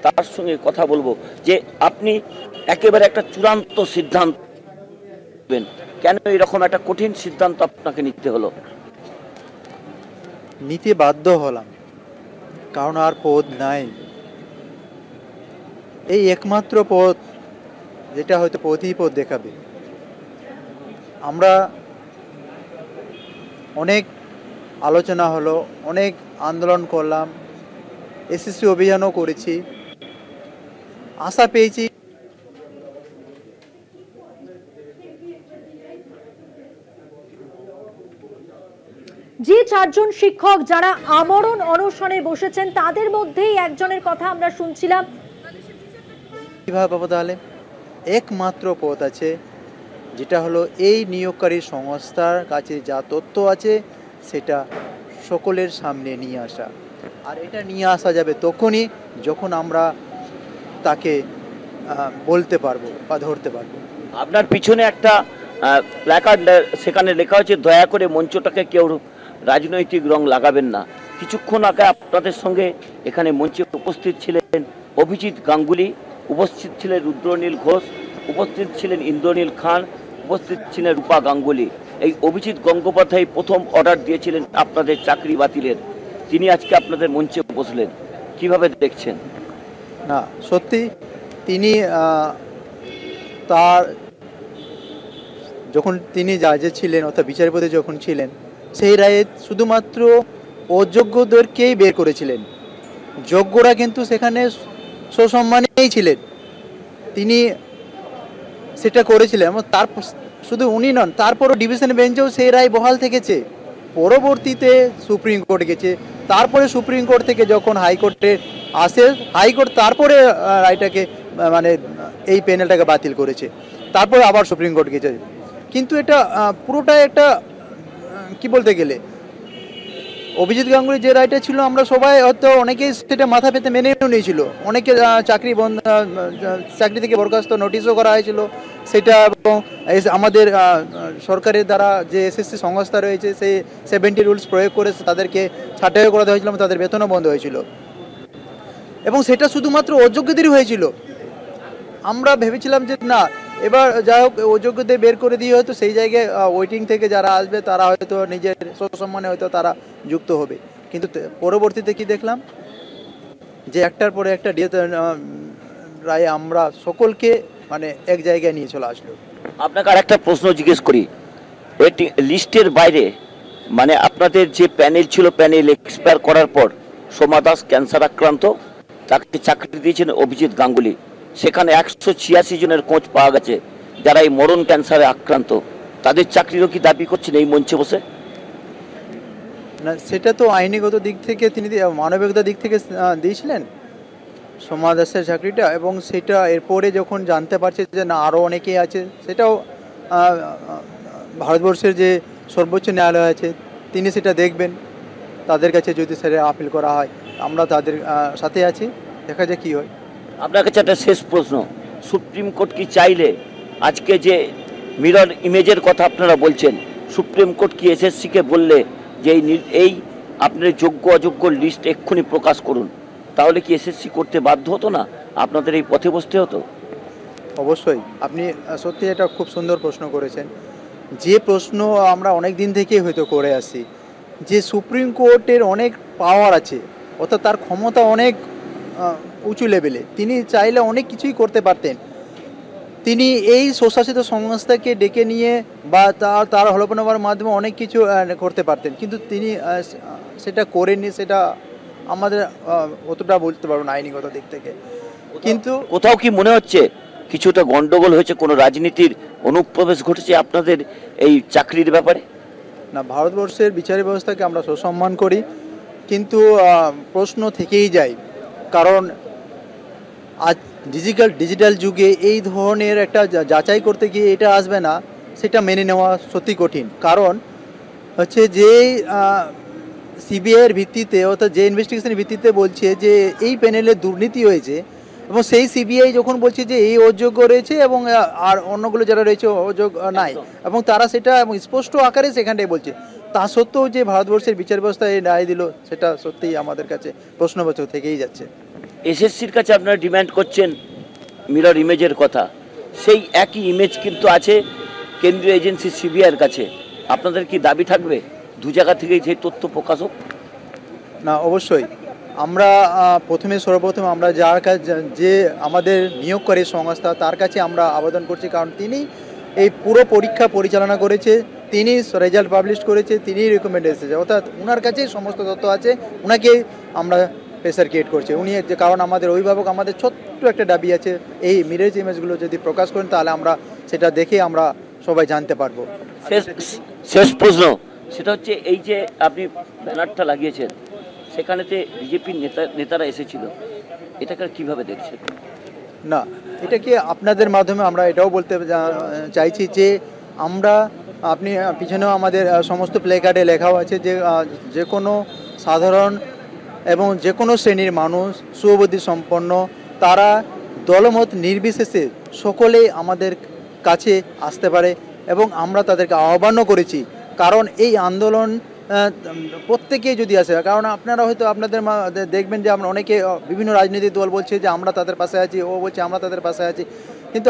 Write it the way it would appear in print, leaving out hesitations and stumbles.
তার সঙ্গে কথা বলবো যে আপনি একেবারে একটা চূড়ান্ত সিদ্ধান্ত নেবেন, কেন এরকম একটা কঠিন সিদ্ধান্ত আপনাকে নিতে হলো? নিতে বাধ্য হলাম, কারণ আর পথ নাই। এই একমাত্র পথ, যেটা হয়তো পথই পথ দেখাবে। আমরা অনেক আলোচনা হলো, অনেক আন্দোলন করলাম, এসএসসি অভিযানও করেছি, আশা পেয়েছি। যে চারজন শিক্ষক যারা আমরণ অনশনে বসেছেন তাদের মধ্যেই একজনের কথা আমরা শুনছিলাম। কিভাবে পাবো তাহলে? একমাত্র পথ আছে, যেটা হলো এই নিয়োগকারী সংস্থার কাছে যা তথ্য আছে সেটা সকলের সামনে নিয়ে আসা। আর এটা নিয়ে আসা যাবে তখনই যখন আমরা তাকে বলতে পারবো বা ধরতে পারবো। আপনার পিছনে একটা প্ল্যাকার্ড, সেখানে লেখা হয়েছে দয়া করে মঞ্চটাকে কেউ রাজনৈতিক রং লাগাবেন না। কিছুক্ষণ আগে আপনাদের সঙ্গে এখানে মঞ্চে উপস্থিত ছিলেন অভিজিৎ গাঙ্গুলি, উপস্থিত ছিলেন রুদ্রনীল ঘোষ, উপস্থিত ছিলেন ইন্দ্রনীল খান, উপস্থিত ছিলেন রূপা গাঙ্গুলি। এই অভিজিৎ গঙ্গোপাধ্যায় প্রথম অর্ডার দিয়েছিলেন আপনাদের চাকরি বাতিলের, তিনি আজকে আপনাদের মঞ্চে বসলেন, কিভাবে দেখছেন? না, সত্যি তিনি তার যখন তিনি জাজে ছিলেন অর্থাৎ বিচারপতি যখন ছিলেন, সেই রায়ে শুধুমাত্র অযোগ্যদেরকেই বের করেছিলেন। যোগ্যরা কিন্তু সেখানে সসম্মানেই ছিলেন। তিনি সেটা করেছিলেন এবং তার শুধু উনি নন, তারপরও ডিভিশন বেঞ্চেও সেই রায় বহাল থেকেছে। পরবর্তীতে সুপ্রিম কোর্ট গেছে, তারপরে সুপ্রিম কোর্ট থেকে যখন হাইকোর্টে আসে, হাইকোর্ট তারপরে রায়টাকে মানে এই প্যানেলটাকে বাতিল করেছে, তারপরে আবার সুপ্রিম কোর্ট গেছে। কিন্তু এটা পুরোটাই একটা কি বলতে গেলে, অভিজিৎ গাঙ্গুলি যে রায়টা ছিল আমরা সবাই হয়তো অনেকেই সেটা মাথা পেতে মেনেও নিয়েছিল। অনেকে চাকরি থেকে বরখাস্ত নোটিশও করা হয়েছিল সেটা, এবং আমাদের সরকারের দ্বারা যে এসএসসি সংস্থা রয়েছে সেই 70 রুলস প্রয়োগ করে তাদেরকে ছাঁটাইও করা হয়েছিল, তাদের বেতনও বন্ধ হয়েছিল, এবং সেটা শুধুমাত্র অযোগ্যদেরই হয়েছিল। আমরা ভেবেছিলাম যে না, এবার যাই হোক অযোগ্যদের বের করে দিয়ে হয়তো সেই জায়গায় ওয়েটিং থেকে যারা আসবে তারা হয়তো নিজের সম্মানে হয়তো তারা যুক্ত হবে। কিন্তু পরবর্তীতে কি দেখলাম যে একটার পরে একটা রায় আমরা সকলকে মানে এক জায়গায় নিয়ে চলে আসলো। আপনাকে আর একটা প্রশ্ন জিজ্ঞেস করি, এটি লিস্টের বাইরে, মানে আপনাদের যে প্যানেল ছিল, প্যানেল এক্সপায়ার করার পর সোমা দাস ক্যান্সার আক্রান্ত, তাকে চাকরি দিয়েছেন অভিজিৎ গাঙ্গুলি, সেখানে 186 জনের খোঁজ পাওয়া গেছে যারা এই মরণ ক্যান্সারে আক্রান্ত, তাদের চাকরিরও কি দাবি করছেন এই মঞ্চে বসে? না, সেটা তো আইনিগত দিক থেকে তিনি মানবিকতার দিক থেকে দিয়েছিলেন সোমা দাসের চাকরিটা, এবং সেটা এরপরে যখন জানতে পারছে যে না আরও অনেকেই আছে, সেটাও ভারতবর্ষের যে সর্বোচ্চ ন্যায়ালয় আছে তিনি সেটা দেখবেন। তাদের কাছে যদি সেটা আপিল করা হয় আমরা তাদের সাথে আছি, দেখা যায় কী হয়। আপনার কাছে একটা শেষ প্রশ্ন, সুপ্রিম কোর্ট কি চাইলে আজকে যে মিরর ইমেজের কথা আপনারা বলছেন, সুপ্রিম কোর্ট কি এসএসসিকে বললে যে এই আপনার যোগ্য অযোগ্য লিস্ট এক্ষুনি প্রকাশ করুন, তাহলে কি এসএসসি করতে বাধ্য হতো না, আপনাদের এই পথে বসতে হতো? অবশ্যই, আপনি সত্যি এটা খুব সুন্দর প্রশ্ন করেছেন। যে প্রশ্ন আমরা অনেক দিন থেকেই হয়তো করে আসি, যে সুপ্রিম কোর্টের অনেক পাওয়ার আছে, অর্থাৎ তার ক্ষমতা অনেক উঁচু লেভেলে, তিনি চাইলে অনেক কিছুই করতে পারতেন। তিনি এই স্বশাসিত সংস্থাকে ডেকে নিয়ে বা তার হলফনামার মাধ্যমে অনেক কিছু করতে পারতেন, কিন্তু তিনি সেটা করেননি। সেটা আমাদের অতটা বলতে পারবো না আইনিগত দিক থেকে। কিন্তু কোথাও কি মনে হচ্ছে কিছুটা গন্ডগোল হয়েছে, কোনো রাজনীতির অনুপ্রবেশ ঘটেছে আপনাদের এই চাকরির ব্যাপারে? না, ভারতবর্ষের বিচার ব্যবস্থাকে আমরা সসম্মান করি, কিন্তু প্রশ্ন থেকেই যায়, কারণ আজ ডিজিটাল যুগে এই ধরনের একটা যাচাই করতে গিয়ে এটা আসবে না, সেটা মেনে নেওয়া সত্যি কঠিন। কারণ হচ্ছে যে সিবিআইয়ের ভিত্তিতে অর্থাৎ যে ইনভেস্টিগেশনের ভিত্তিতে বলছে যে এই প্যানেলে দুর্নীতি হয়েছে, এবং সেই সিবিআই যখন বলছে যে এই অযোগ্য রয়েছে এবং আর অন্যগুলো যারা রয়েছে অযোগ্য নাই, এবং তারা সেটা এবং স্পষ্ট আকারে সেখানটাই বলছে, তা সত্ত্বেও যে ভারতবর্ষের বিচার ব্যবস্থা এই রায় দিল, সেটা সত্যিই আমাদের কাছে প্রশ্নবাচক থেকেই যাচ্ছে। এসএসসির কাছে আপনারা ডিমান্ড করছেন মিরর ইমেজের কথা, সেই একই ইমেজ কিন্তু আছে কেন্দ্রীয় এজেন্সি সিবিআইয়ের কাছে। আপনাদের কি দাবি থাকবে দু জায়গা থেকেই সেই তথ্য প্রকাশ হোক? না, অবশ্যই আমরা সর্বপ্রথম আমরা যার কাছে যে আমাদের নিয়োগকারী সংস্থা তার কাছে আমরা আবেদন করছি, কারণ তিনি এই পুরো পরীক্ষা পরিচালনা করেছে, তিনি রেজাল্ট পাবলিশ করেছে, তিনি রিকমেন্ড এসেছে, অর্থাৎ ওনার কাছেই সমস্ত তথ্য আছে, ওনাকেই আমরা প্রেসার ক্রিয়েট করছি। উনি যে কারণ আমাদের অভিভাবক, আমাদের ছোট্ট একটা দাবি আছে, এই মিরর ইমেজগুলো যদি প্রকাশ করেন তাহলে আমরা সেটা দেখে আমরা সবাই জানতে পারবো। শেষ প্রশ্ন, সেটা হচ্ছে এই যে আপনি ব্যানারটা লাগিয়েছেন, সেখানেতে বিজেপির নেতারা এসেছিল, এটাকে কিভাবে দেখছেন? না, এটা কি আপনাদের মাধ্যমে আমরা এটাও বলতে চাইছি যে আমরা আপনি পিছনেও আমাদের সমস্ত প্লে কার্ডে লেখাও আছে যে যে কোনো সাধারণ এবং যে কোনো শ্রেণীর মানুষ সুবুদ্ধি সম্পন্ন তারা দলমত নির্বিশেষে সকলেই আমাদের কাছে আসতে পারে এবং আমরা তাদেরকে আহ্বানও করেছি, কারণ এই আন্দোলন প্রত্যেকেই যদি আসে, কারণ আপনারা হয়তো আপনাদের দেখবেন যে আমরা অনেকে বিভিন্ন রাজনৈতিক দল বলছে যে আমরা তাদের পাশে আছি, ও বলছে আমরা তাদের পাশে আছি, কিন্তু